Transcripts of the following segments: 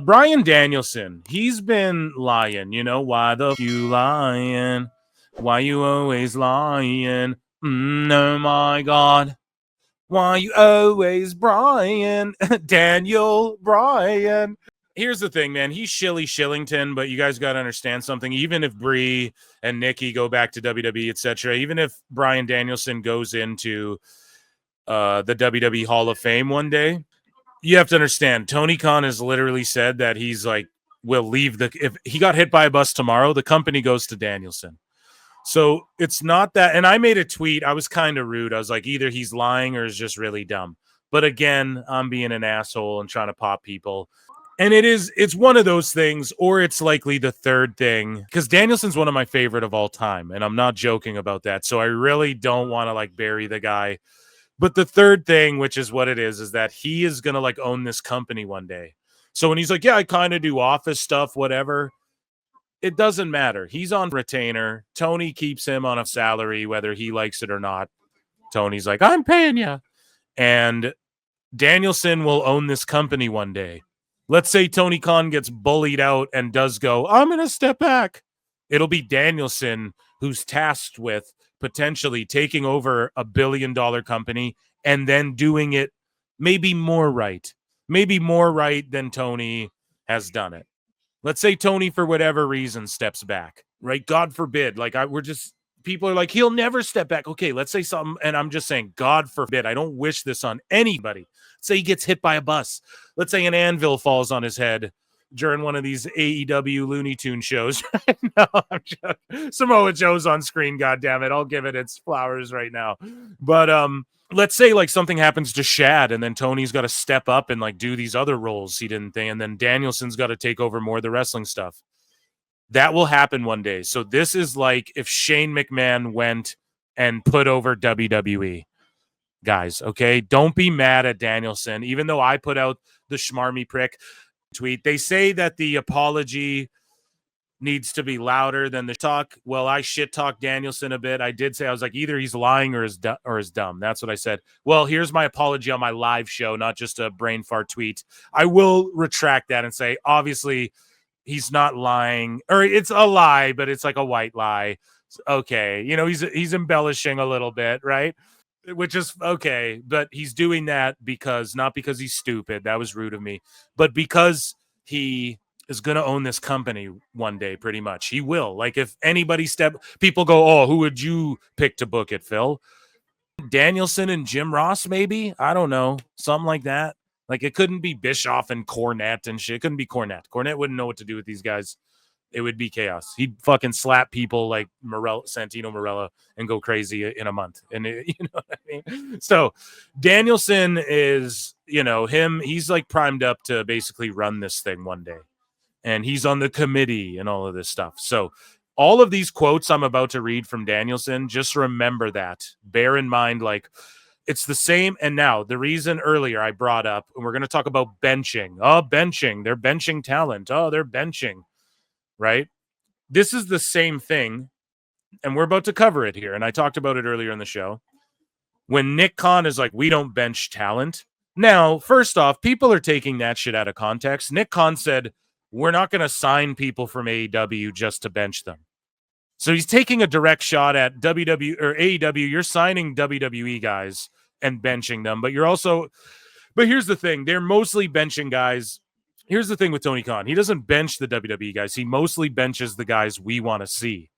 Bryan Danielson, he's been lying. You know, why the f you lying? Why you always lying? Oh my God. Why you always Bryan? Daniel Bryan. Here's the thing, man. He's Shillington, but you guys got to understand something. Even if Brie and Nikki go back to WWE, etc., even if Bryan Danielson goes into the WWE Hall of Fame one day, you have to understand, Tony Khan has literally said that he's like, will leave if he got hit by a bus tomorrow, the company goes to Danielson. So it's not that, and I made a tweet, I was kind of rude. I was like, either he's lying or is just really dumb. But again, I'm being an asshole and trying to pop people. And it's one of those things, or it's likely the third thing, because Danielson's one of my favorite of all time, and I'm not joking about that. So I really don't want to like bury the guy. But the third thing, which is what it is that he is going to like own this company one day. So when he's like, yeah, I kind of do office stuff, whatever, it doesn't matter. He's on retainer. Tony keeps him on a salary, whether he likes it or not. Tony's like, I'm paying you. And Danielson will own this company one day. Let's say Tony Khan gets bullied out and does go, I'm going to step back. It'll be Danielson who's tasked with potentially taking over $1 billion company and then doing it maybe more right than Tony has done it. Let's say Tony, for whatever reason, steps back, right? God forbid. Like people are like, he'll never step back. Okay, let's say something. And I'm just saying, God forbid. I don't wish this on anybody. Say he gets hit by a bus. Let's say an anvil falls on his head during one of these AEW Looney Tune shows. No, I'm joking. Samoa Joe's on screen. God damn it. I'll give it its flowers right now. But let's say like something happens to Shad and then Tony's got to step up and like do these other roles he didn't think. And then Danielson's got to take over more of the wrestling stuff. That will happen one day. So this is like if Shane McMahon went and put over WWE. Guys, okay? Don't be mad at Danielson. Even though I put out the schmarmy prick tweet, they say that the apology needs to be louder than the talk. Well, I shit talked Danielson a bit. I did say, I was like, either he's lying or is dumb. That's what I said. Well, here's my apology on my live show, not just a brain fart tweet. I will retract that and say, obviously, he's not lying, or it's a lie, but it's like a white lie. Okay, you know, he's embellishing a little bit, right? Which is okay, but he's doing that not because he's stupid. That was rude of me, but because he is going to own this company one day, pretty much. He will. Like if anybody people go, oh, who would you pick to book it, Phil? Danielson and Jim Ross, maybe? I don't know. Something like that. Like it couldn't be Bischoff and Cornette and shit. It couldn't be Cornette. Cornette wouldn't know what to do with these guys. It would be chaos. He'd fucking slap people like Santino Marella and go crazy in a month. And you know what I mean? So Danielson is, you know, he's like primed up to basically run this thing one day. And he's on the committee and all of this stuff. So all of these quotes I'm about to read from Danielson, just remember that. Bear in mind, like, it's the same. And now the reason earlier I brought up, and we're going to talk about benching. Oh, benching. They're benching talent. Oh, they're benching. Right? This is the same thing, and we're about to cover it here, and I talked about it earlier in the show. When Nick Khan is like, we don't bench talent. Now, first off, people are taking that shit out of context. Nick Khan said, we're not going to sign people from AEW just to bench them. So he's taking a direct shot at WWE or AEW. You're signing WWE guys and benching them, but here's the thing. They're mostly benching guys. Here's the thing with Tony Khan. He doesn't bench the WWE guys. He mostly benches the guys we want to see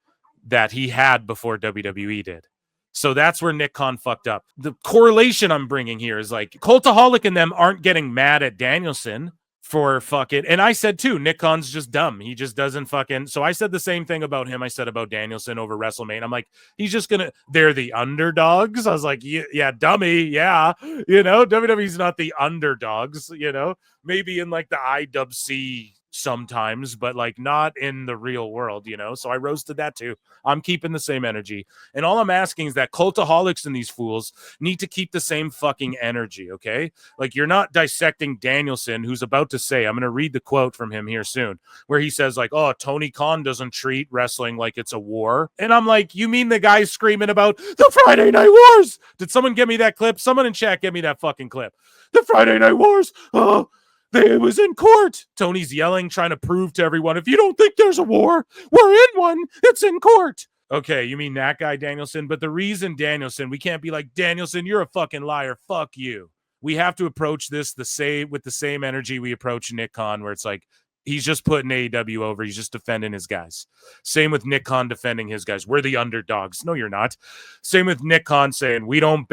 that he had before WWE did. So that's where Nick Khan fucked up. The correlation I'm bringing here is like Cultaholic and them aren't getting mad at Danielson for fucking, and I said too, Nick Khan's just dumb. He just doesn't fucking, so I said the same thing about him I said about Danielson over WrestleMania. I'm like, they're the underdogs. I was like, yeah, dummy, yeah. You know, WWE's not the underdogs, you know, maybe in like the IWC sometimes, but like not in the real world, you know? So I roasted that too. I'm keeping the same energy. And all I'm asking is that Cultaholics and these fools need to keep the same fucking energy, okay? Like you're not dissecting Danielson, who's about to say, I'm going to read the quote from him here soon, where he says like, oh, Tony Khan doesn't treat wrestling like it's a war. And I'm like, you mean the guy screaming about the Friday Night Wars? Did someone get me that clip? Someone in chat get me that fucking clip. The Friday Night Wars. Oh, It was in court. Tony's yelling, trying to prove to everyone, if you don't think there's a war, we're in one. It's in court. Okay, you mean that guy, Danielson? But the reason Danielson, we can't be like, Danielson, you're a fucking liar. Fuck you. We have to approach this with the same energy we approach Nick Khan, where it's like, he's just putting AEW over. He's just defending his guys. Same with Nick Khan defending his guys. We're the underdogs. No, you're not. Same with Nick Khan saying, we don't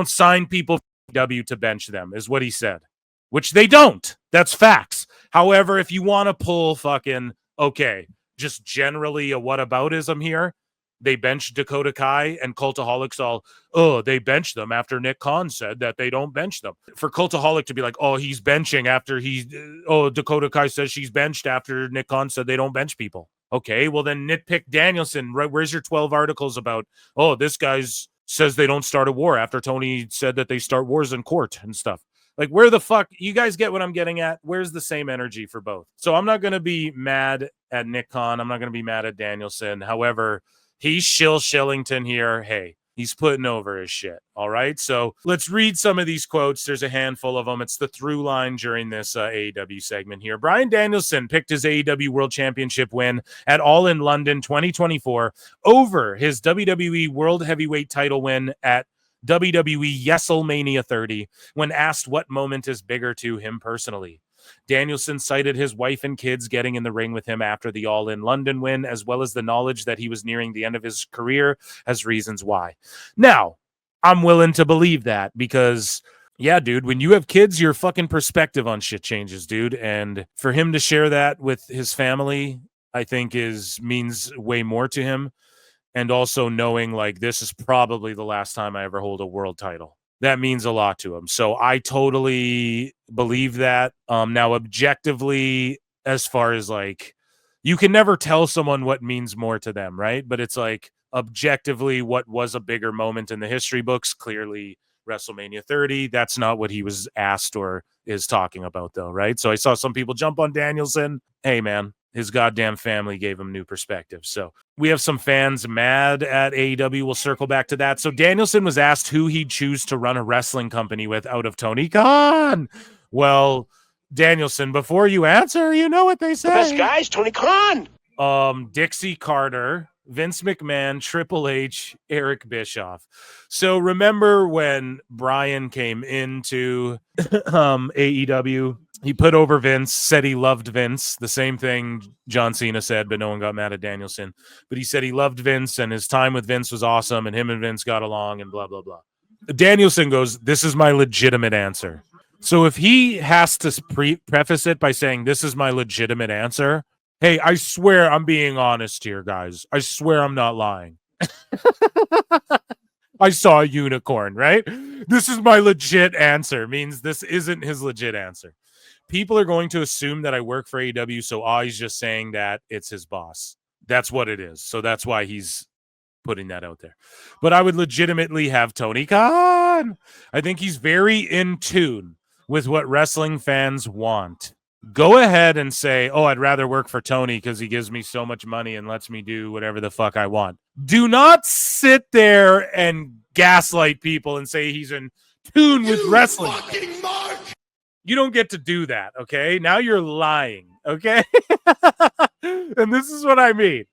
sign people to bench them, is what he said. Which they don't. That's facts. However, if you want to pull fucking, okay, just generally a whataboutism here, they benched Dakota Kai and Cultaholics they benched them after Nick Khan said that they don't bench them. For Cultaholic to be like, he's benching after Dakota Kai says she's benched after Nick Khan said they don't bench people. Okay, well then nitpick Danielson. Right? Where's your 12 articles about, this guy's says they don't start a war after Tony said that they start wars in court and stuff. Like, where the fuck, you guys get what I'm getting at? Where's the same energy for both? So I'm not going to be mad at Nick Khan. I'm not going to be mad at Danielson. However, he's Shillington here. Hey, he's putting over his shit. All right. So let's read some of these quotes. There's a handful of them. It's the through line during this AEW segment here. Bryan Danielson picked his AEW World Championship win at All in London 2024 over his WWE World Heavyweight title win at WWE WrestleMania 30 when asked what moment is bigger to him personally. Danielson cited his wife and kids getting in the ring with him after the All in London win, as well as the knowledge that he was nearing the end of his career as reasons why. Now, I'm willing to believe that because, yeah, dude, when you have kids, your fucking perspective on shit changes, dude. And for him to share that with his family, I think means way more to him. And also knowing like this is probably the last time I ever hold a world title. That means a lot to him. So I totally believe that. Now, objectively, as far as like, you can never tell someone what means more to them, right? But it's like, objectively, what was a bigger moment in the history books? Clearly, WrestleMania 30. That's not what he was asked or is talking about, though, right? So I saw some people jump on Danielson. Hey, man. His goddamn family gave him new perspective. So we have some fans mad at AEW. We'll circle back to that. So Danielson was asked who he'd choose to run a wrestling company with out of Tony Khan. Well, Danielson, before you answer, you know what they say. The best guys, Tony Khan. Dixie Carter, Vince McMahon, Triple H, Eric Bischoff. So remember when Bryan came into AEW? He put over Vince, said he loved Vince. The same thing John Cena said, but no one got mad at Danielson. But he said he loved Vince and his time with Vince was awesome and him and Vince got along and blah, blah, blah. Danielson goes, this is my legitimate answer. So if he has to preface it by saying, this is my legitimate answer, hey, I swear I'm being honest here, guys. I swear I'm not lying. I saw a unicorn, right? This is my legit answer. Means this isn't his legit answer. People are going to assume that I work for AEW, so he's just saying that it's his boss. That's what it is. So that's why he's putting that out there. But I would legitimately have Tony Khan. I think he's very in tune with what wrestling fans want. Go ahead and say, I'd rather work for Tony because he gives me so much money and lets me do whatever the fuck I want. Do not sit there and gaslight people and say he's in tune with wrestling. You don't get to do that, okay? Now you're lying, okay? And this is what I mean.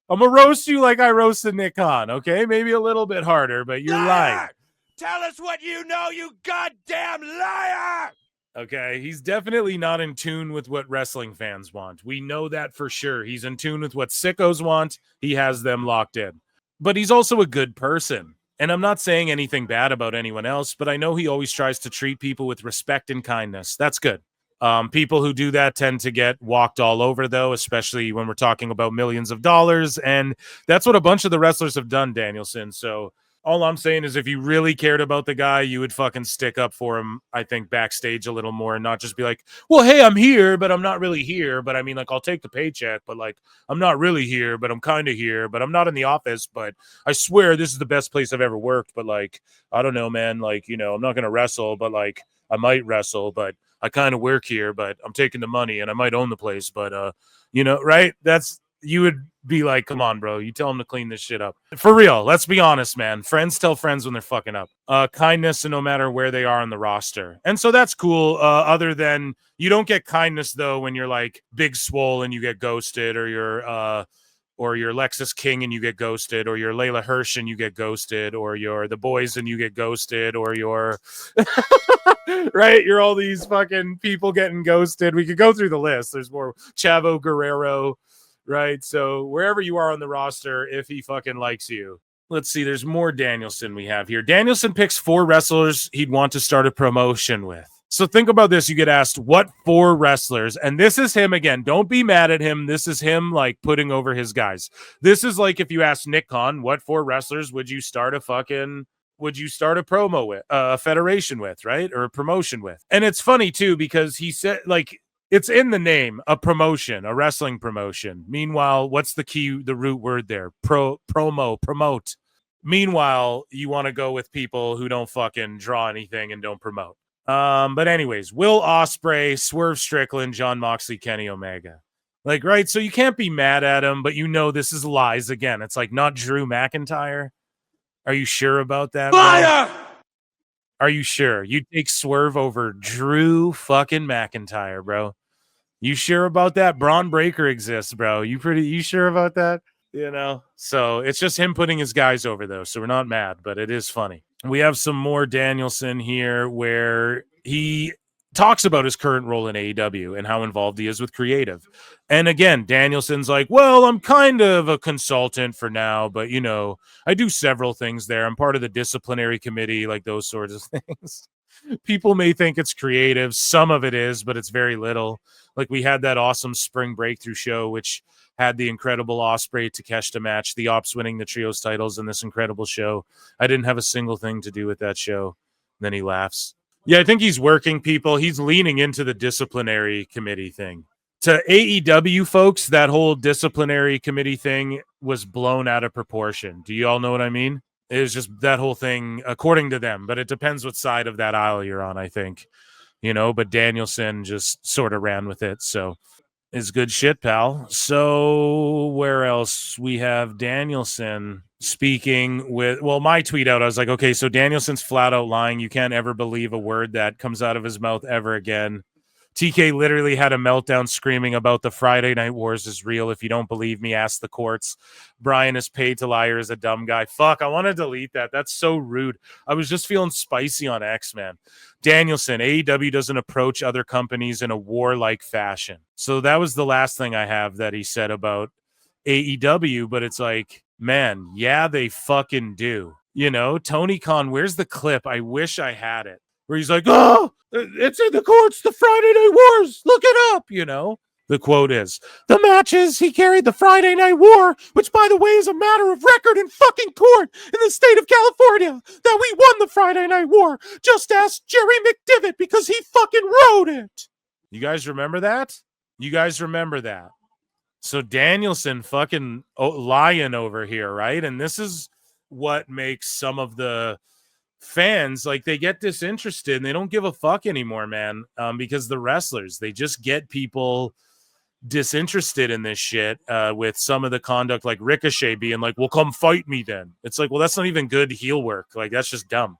I'm going to roast you like I roasted Nick Khan, okay? Maybe a little bit harder, but you're lying. Tell us what you know, you goddamn liar! Okay, he's definitely not in tune with what wrestling fans want. We know that for sure. He's in tune with what sickos want. He has them locked in. But he's also a good person. And I'm not saying anything bad about anyone else, but I know he always tries to treat people with respect and kindness. That's good. People who do that tend to get walked all over, though, especially when we're talking about millions of dollars. And that's what a bunch of the wrestlers have done, Danielson. So all I'm saying is if you really cared about the guy, you would fucking stick up for him, I think, backstage a little more and not just be like, well, hey, I'm here, but I'm not really here. But I mean, like, I'll take the paycheck, but like, I'm not really here, but I'm kind of here, but I'm not in the office. But I swear this is the best place I've ever worked. But like, I don't know, man, like, I'm not going to wrestle, but like, I might wrestle, but I kind of work here, but I'm taking the money and I might own the place. But, right? That's you would be like, come on, bro. You tell him to clean this shit up. For real, let's be honest, man. Friends tell friends when they're fucking up. Kindness, no matter where they are on the roster. And so that's cool. Other than you don't get kindness, though, when you're like Big Swole and you get ghosted, or you're Lexus King and you get ghosted, or you're Layla Hirsch and you get ghosted, or you're The Boys and you get ghosted, or you're right, you're all these fucking people getting ghosted. We could go through the list. There's more. Chavo Guerrero, right? So wherever you are on the roster, if he fucking likes you. Let's see, there's more Danielson we have here. Danielson picks 4 wrestlers he'd want to start a promotion with. So think about this. You get asked, what 4 wrestlers? And this is him again. Don't be mad at him. This is him like putting over his guys. This is like if you asked Nick Khan, what 4 wrestlers would you start a promo with, a federation with, right? Or a promotion with. And it's funny too, because he said, like, it's in the name, a promotion, a wrestling promotion. Meanwhile, what's the root word there? Promote. Meanwhile, you want to go with people who don't fucking draw anything and don't promote. But anyways, Will Ospreay, Swerve Strickland, John Moxley, Kenny Omega. Like, right? So you can't be mad at him, but you know this is lies again. It's like not Drew McIntyre. Are you sure about that? Liar! Bro? Are you sure? You'd take Swerve over Drew fucking McIntyre, bro. You sure about that? Braun Breaker exists, bro. You sure about that? You know? So it's just him putting his guys over, though. So we're not mad, but it is funny. We have some more Danielson here where he talks about his current role in AEW and how involved he is with creative. And again, Danielson's like, well, I'm kind of a consultant for now, but, you know, I do several things there. I'm part of the disciplinary committee, like those sorts of things. People may think it's creative. Some of it is, but it's very little. Like we had that awesome Spring Breakthrough show, which had the incredible Ospreay Takeshita match, the Ops winning the trios titles in this incredible show. I didn't have a single thing to do with that show. And then he laughs. Yeah, I think he's working people. He's leaning into the disciplinary committee thing. To AEW folks, that whole disciplinary committee thing was blown out of proportion. Do you all know what I mean? It was just that whole thing, according to them, but it depends what side of that aisle you're on, I think. You know, but Danielson just sort of ran with it. So it's good shit, pal. So where else? We have Danielson speaking with, well, my tweet out, I was like, okay, so Danielson's flat out lying. You can't ever believe a word that comes out of his mouth ever again. TK literally had a meltdown screaming about the Friday Night Wars is real. If you don't believe me, ask the courts. Brian is paid to lie or is a dumb guy. Fuck, I want to delete that. That's so rude. I was just feeling spicy on X, man. Danielson, AEW doesn't approach other companies in a warlike fashion. So that was the last thing I have that he said about AEW, but it's like, man, yeah, they fucking do. You know, Tony Khan, where's the clip? I wish I had it. Where he's like, oh, it's in the courts, the Friday Night Wars. Look it up, you know. The quote is, the matches, he carried the Friday Night War, which, by the way, is a matter of record in fucking court in the state of California, that we won the Friday Night War. Just ask Jerry McDivitt because he fucking wrote it. You guys remember that? You guys remember that? So Danielson fucking lying over here, right? And this is what makes some of the fans, like, they get disinterested and they don't give a fuck anymore, man, because the wrestlers, they just get people disinterested in this shit with some of the conduct, like Ricochet being like, well, come fight me then. It's like, well, that's not even good heel work. Like, that's just dumb.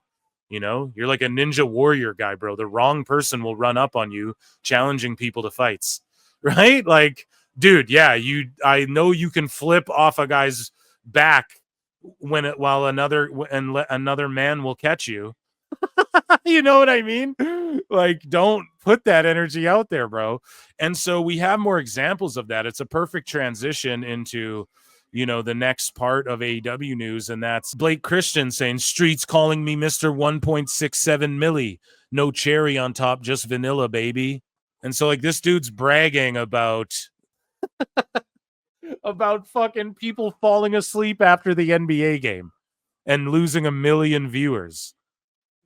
You know, you're like a ninja warrior guy, bro. The wrong person will run up on you challenging people to fights, right? Like, dude, yeah, I know you can flip off a guy's back while another man will catch you. You know what I mean? Like, don't put that energy out there, bro. And so we have more examples of that. It's a perfect transition into, you know, the next part of AEW news, and that's Blake Christian saying, streets calling me Mr. 1.67 milli. No cherry on top, just vanilla, baby. And so, like, this dude's bragging about fucking people falling asleep after the NBA game and losing 1 million viewers.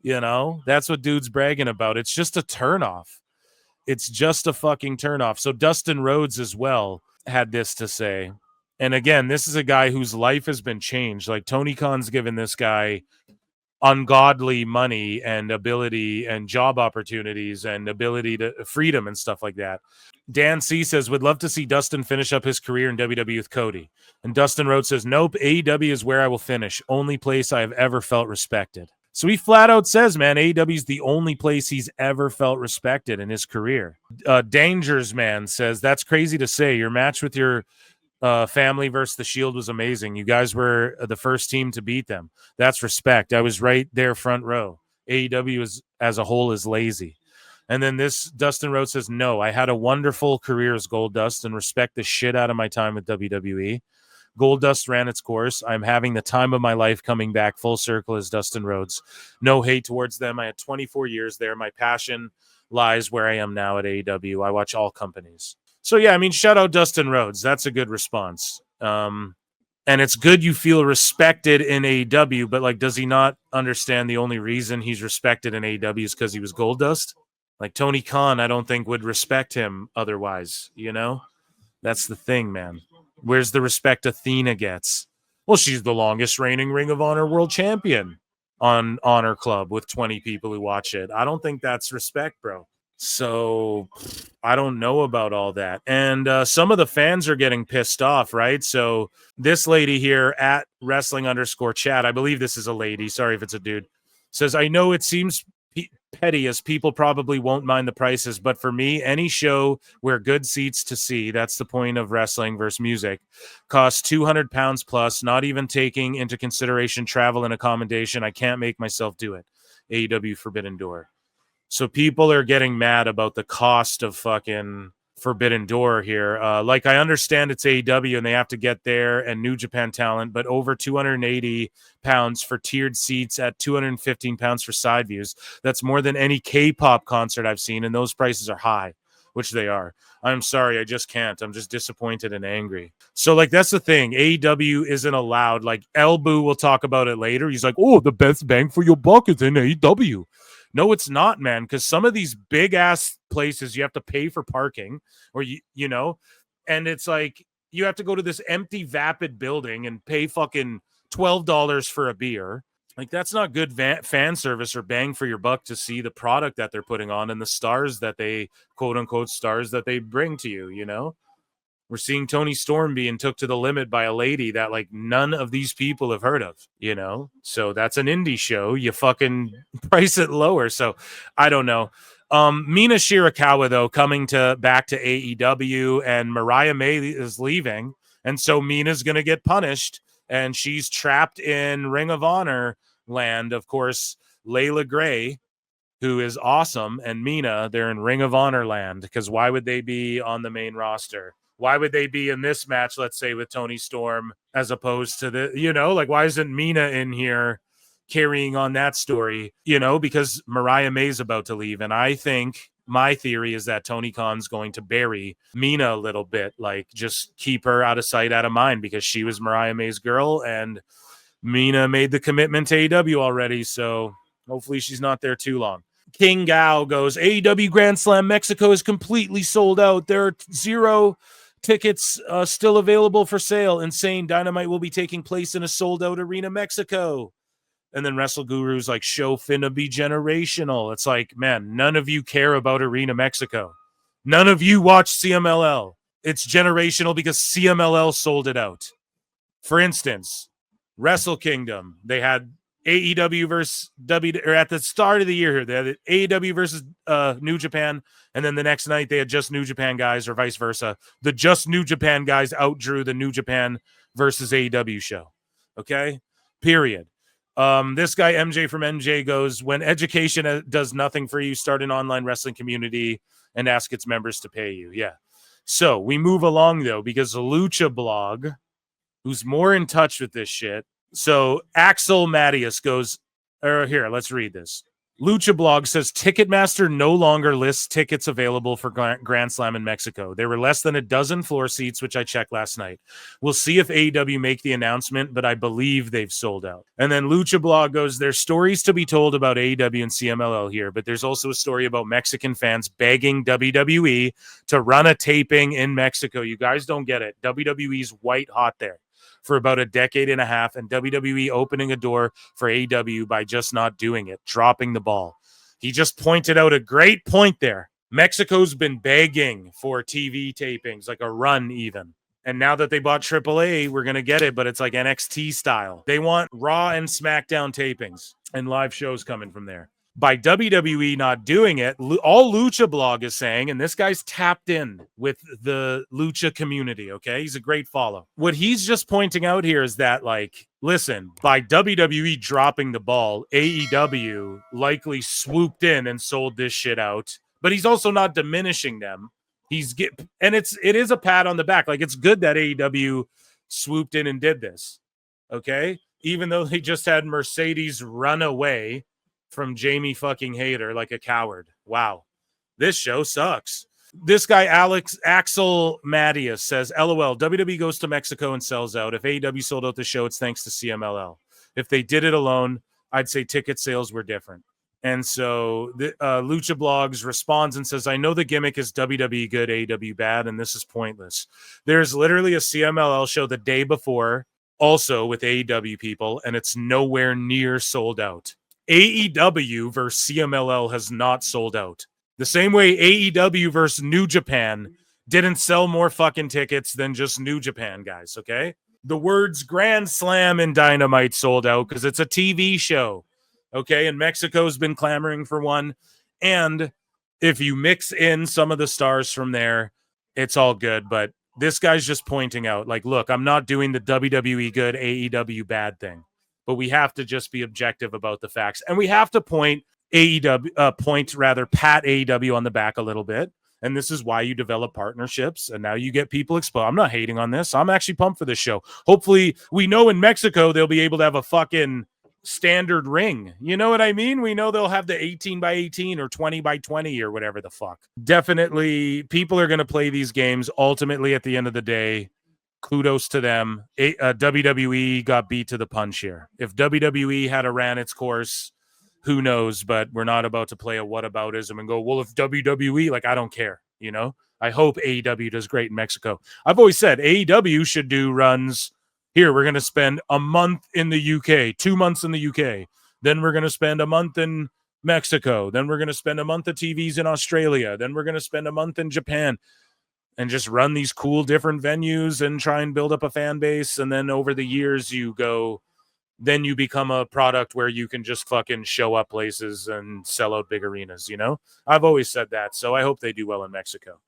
You know, that's what dude's bragging about. It's just a turnoff. It's just a fucking turnoff. So Dustin Rhodes as well had this to say. And again, this is a guy whose life has been changed. Like, Tony Khan's given this guy ungodly money and ability and job opportunities and ability to freedom and stuff like that. Dan C says, would love to see Dustin finish up his career in WWE with Cody. And Dustin Rhodes says, nope, AEW is where I will finish. Only place I have ever felt respected. So he flat out says, man, AEW is the only place he's ever felt respected in his career. Dangers Man says, that's crazy to say. Your match with your family versus the Shield was amazing. You guys were the first team to beat them. That's respect. I was right there front row. AEW is, as a whole, is lazy. And then this Dustin Rhodes says, no, I had a wonderful career as Goldust and respect the shit out of my time with WWE. Goldust ran its course. I'm having the time of my life coming back full circle as Dustin Rhodes. No hate towards them. I had 24 years there. My passion lies where I am now at AEW. I watch all companies. So, yeah, I mean, shout out Dustin Rhodes. That's a good response. And it's good you feel respected in AEW, but, like, does he not understand the only reason he's respected in AEW is because he was Goldust? Like, Tony Khan, I don't think would respect him otherwise, you know? That's the thing, man. Where's the respect Athena gets? Well, she's the longest reigning Ring of Honor world champion on Honor Club with 20 people who watch it. I don't think that's respect, bro. So I don't know about all that. And some of the fans are getting pissed off, right? So this lady here at wrestling_chat, I believe this is a lady, sorry if it's a dude, says, I know it seems petty as people probably won't mind the prices, but for me, any show where good seats to see, that's the point of wrestling versus music, costs £200 plus, not even taking into consideration travel and accommodation. I can't make myself do it. AEW Forbidden Door. So people are getting mad about the cost of fucking Forbidden Door here. Like, I understand it's AEW and they have to get there and New Japan talent, but over £280 for tiered seats at £215 for side views. That's more than any K-pop concert I've seen, and those prices are high, which they are. I'm sorry, I just can't. I'm just disappointed and angry. So, like, that's the thing. AEW isn't allowed. Like, Elbu will talk about it later. He's like, oh, the best bang for your buck is in AEW. No, it's not, man, because some of these big-ass places you have to pay for parking, or, you know, and it's like you have to go to this empty, vapid building and pay fucking $12 for a beer. Like, that's not good fan service or bang for your buck to see the product that they're putting on and the stars that they, quote-unquote, stars that they bring to you, you know? We're seeing Tony Storm being took to the limit by a lady that, like, none of these people have heard of, you know? So that's an indie show. You fucking price it lower. So I don't know. Mina Shirakawa, though, coming back to AEW, and Mariah May is leaving. And so Mina's going to get punished, and she's trapped in Ring of Honor land. Of course, Layla Gray, who is awesome, and Mina, they're in Ring of Honor land, because why would they be on the main roster? Why would they be in this match, let's say, with Tony Storm, as opposed to the, you know, like, why isn't Mina in here carrying on that story? You know, because Mariah May's about to leave. And I think my theory is that Tony Khan's going to bury Mina a little bit, like, just keep her out of sight, out of mind, because she was Mariah May's girl, and Mina made the commitment to AEW already. So hopefully she's not there too long. King Gao goes, AEW Grand Slam Mexico is completely sold out. There are 0 tickets still available for sale. Insane. Dynamite will be taking place in a sold-out arena, Mexico. And then Wrestle Guru's like, show finna be generational. It's like, man, none of you care about Arena Mexico. None of you watch CMLL. It's generational because CMLL sold it out. For instance, Wrestle Kingdom, they had AEW versus W, or at the start of the year here, they had AEW versus New Japan, and then the next night they had just New Japan guys, or vice versa. The just New Japan guys outdrew the New Japan versus AEW show. Okay? Period. This guy, MJ from NJ, goes, when education does nothing for you, start an online wrestling community and ask its members to pay you. Yeah. So we move along, though, because Lucha Blog, who's more in touch with this shit. So Axel Mattias goes, here, let's read this. Lucha Blog says Ticketmaster no longer lists tickets available for Grand Slam in Mexico. There were less than a dozen floor seats, which I checked last night. We'll see if AEW make the announcement, but I believe they've sold out. And then Lucha Blog goes, there's stories to be told about AEW and CMLL here, but there's also a story about Mexican fans begging WWE to run a taping in Mexico. You guys don't get it. WWE's white hot there. for about a decade and a half, and WWE opening a door for AEW by just not doing it, dropping the ball. He just pointed out a great point there. Mexico's been begging for TV tapings, like a run even. And now that they bought AAA, we're going to get it, but it's like NXT style. They want Raw and SmackDown tapings and live shows coming from there. By WWE not doing it, all Lucha Blog is saying, and this guy's tapped in with the Lucha community, okay? He's a great follow. What he's just pointing out here is that, like, listen, by WWE dropping the ball, AEW likely swooped in and sold this shit out, but he's also not diminishing them. It is a pat on the back. Like, it's good that AEW swooped in and did this, okay? Even though they just had Mercedes run away from Jamie fucking Hayter like a coward. Wow. This show sucks. This guy, Axel Mattias, says, LOL, WWE goes to Mexico and sells out. If AEW sold out the show, it's thanks to CMLL. If they did it alone, I'd say ticket sales were different. And so Lucha Blogs responds and says, I know the gimmick is WWE good, AEW bad, and this is pointless. There's literally a CMLL show the day before, also with AEW people, and it's nowhere near sold out. AEW versus CMLL has not sold out. The same way AEW versus New Japan didn't sell more fucking tickets than just New Japan guys, okay? The words Grand Slam and Dynamite sold out because it's a TV show. Okay, and Mexico's been clamoring for one. And if you mix in some of the stars from there, it's all good. But this guy's just pointing out, like, look, I'm not doing the WWE good, AEW bad thing. But we have to just be objective about the facts. And we have to pat AEW on the back a little bit. And this is why you develop partnerships. And now you get people exposed. I'm not hating on this. I'm actually pumped for this show. Hopefully, we know in Mexico, they'll be able to have a fucking standard ring. You know what I mean? We know they'll have the 18 by 18 or 20 by 20 or whatever the fuck. Definitely people are going to play these games. Ultimately, at the end of the day, kudos to them. WWE got beat to the punch here. If WWE had ran its course, who knows? But we're not about to play a whataboutism and go, well, if WWE, like, I don't care. You know, I hope AEW does great in Mexico. I've always said AEW should do runs. Here, we're going to spend a month in the UK, 2 months in the UK. Then we're going to spend a month in Mexico. Then we're going to spend a month of TVs in Australia. Then we're going to spend a month in Japan and just run these cool different venues and try and build up a fan base. And then over the years, then you become a product where you can just fucking show up places and sell out big arenas, you know? I've always said that. So I hope they do well in Mexico.